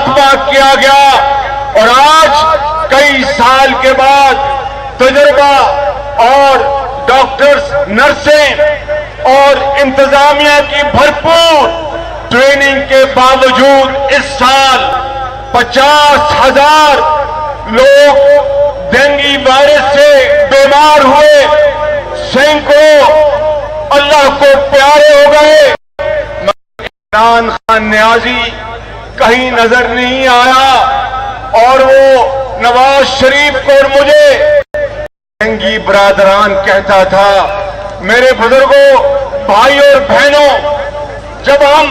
خاتمہ کیا گیا اور آج کئی سال کے بعد تجربہ اور ڈاکٹرز، نرسیں اور انتظامیہ کی بھرپور ٹریننگ کے باوجود اس سال 50,000 لوگ ڈینگی وائرس سے بیمار ہوئے، سینکڑوں اللہ کو پیارے ہو گئے۔ عمران خان نیازی کہیں نظر نہیں آیا اور وہ نواز شریف کو اور مجھے ڈینگی برادران کہتا تھا۔ میرے بزرگوں، بھائی اور بہنوں، جب ہم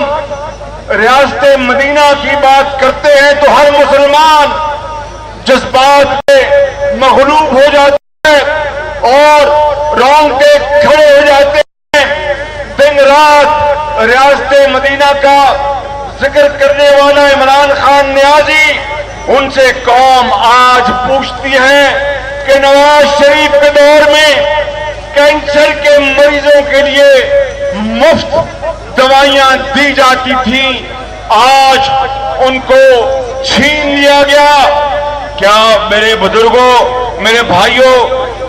ریاست مدینہ کی بات کرتے ہیں تو ہر مسلمان جذبات پہ مغلوب ہو جاتا ہے اور رونگٹے کھڑے ہو جاتے ہیں۔ دن رات ریاست مدینہ کا ذکر کرنے والا عمران خان نیازی، ان سے قوم آج پوچھتی ہے کہ نواز شریف کے دور میں کینسر کے مریضوں کے لیے مفت دوائیاں دی جاتی تھیں، آج ان کو چھین لیا گیا۔ کیا میرے بزرگوں، میرے بھائیوں،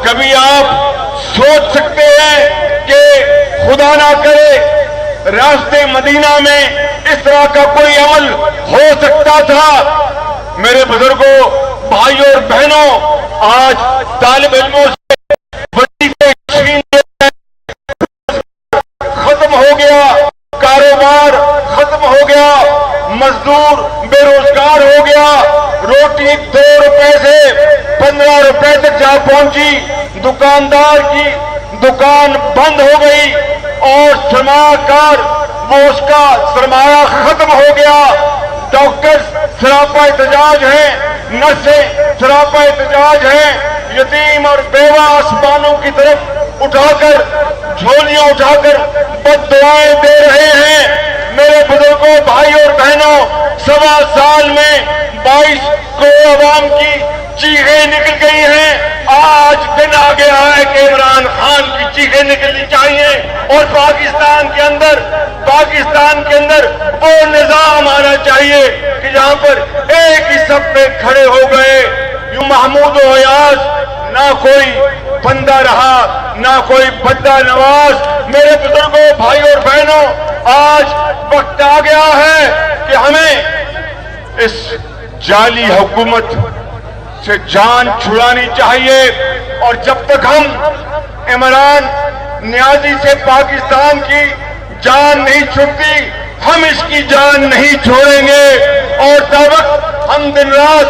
کبھی آپ سوچ سکتے ہیں کہ خدا نہ کرے ریاست مدینہ میں اس طرح کا کوئی عمل ہو سکتا تھا؟ میرے بزرگوں، بھائیوں اور بہنوں، آج طالب علموں سے بڑی چھین ختم ہو گیا، کاروبار ختم ہو گیا، مزدور بے روزگار ہو گیا، روٹی 2 روپے سے 15 روپے تک جا پہنچی، دکاندار کی دکان بند ہو گئی اور سرمایہ کار وہ اس کا سرمایہ ختم ہو گیا۔ ڈاکٹر سراپا احتجاج ہیں، نرسیں سراپا احتجاج ہیں، یتیم اور بیوہ آسمانوں کی طرف اٹھا کر جھولیاں اٹھا کر بد دعائیں دے رہے ہیں۔ میرے بزرگوں، بھائی اور بہنوں، 1.25 سال میں 22 کروڑ عوام کی چیخیں نکل گئی ہیں۔ آج دن آ گیا ہے کہ عمران خان کی چیخیں نکلنی چاہیے اور پاکستان کے اندر وہ نظام آنا چاہیے کہ جہاں پر ایک ہی صف پہ کھڑے ہو گئے۔ یوں محمود و ایاز نہ کوئی بندہ رہا، نہ کوئی بندہ نواز۔ میرے بزرگوں، بھائی اور بہنوں، آج وقت آ گیا ہے کہ ہمیں اس جعلی حکومت سے جان چھڑانی چاہیے، اور جب تک ہم عمران نیازی سے پاکستان کی جان نہیں چھٹتی، ہم اس کی جان نہیں چھوڑیں گے۔ اور تب وقت ہم دن رات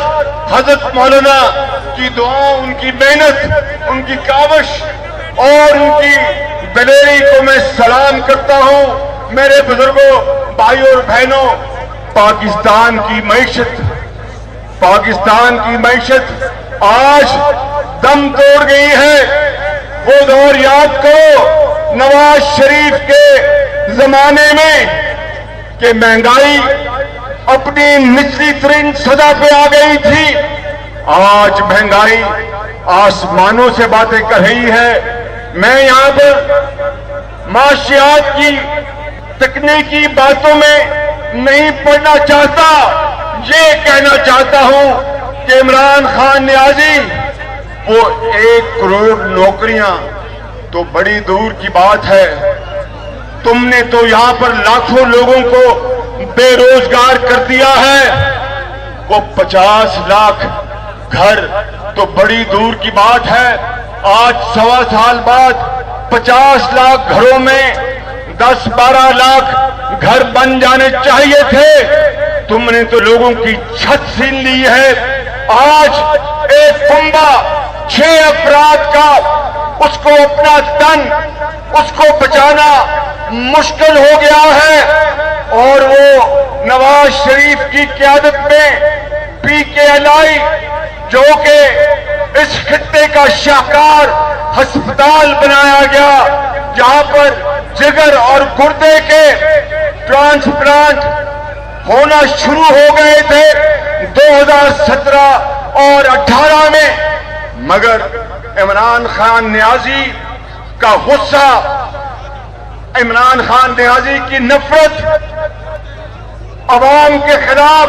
حضرت مولانا کی دعاؤں، ان کی محنت، ان کی کاوش اور ان کی دلیری کو میں سلام کرتا ہوں۔ میرے بزرگوں، بھائیوں اور بہنوں، پاکستان کی معیشت آج دم توڑ گئی ہے۔ وہ دور یاد کرو نواز شریف کے زمانے میں کہ مہنگائی اپنی نچلی ترین سطح پہ آ گئی تھی، آج مہنگائی آسمانوں سے باتیں کر رہی ہے۔ میں یہاں پر معاشیات کی تکنیکی باتوں میں نہیں پڑھنا چاہتا، یہ کہنا چاہتا ہوں کہ عمران خان نیازی، وہ 1 کروڑ نوکریاں تو بڑی دور کی بات ہے، تم نے تو یہاں پر لاکھوں لوگوں کو بے روزگار کر دیا ہے۔ وہ 50 لاکھ گھر تو بڑی دور کی بات ہے، آج 1.25 سال بعد 50 لاکھ گھروں میں 10-12 لاکھ گھر بن جانے چاہیے تھے، تم نے تو لوگوں کی چھت چھین لی ہے۔ آج ایک کنبہ 6 افراد کا، اس کو اپنا تن، اس کو بچانا مشکل ہو گیا ہے، اور وہ نواز شریف کی قیادت میں PKLI جو کہ اس خطے کا شاہکار ہسپتال بنایا گیا، جہاں پر جگر اور گردے کے ٹرانسپلانٹ ہونا شروع ہو گئے تھے 2017 اور 18 میں، مگر عمران خان نیازی کا غصہ، عمران خان نیازی کی نفرت عوام کے خلاف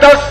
10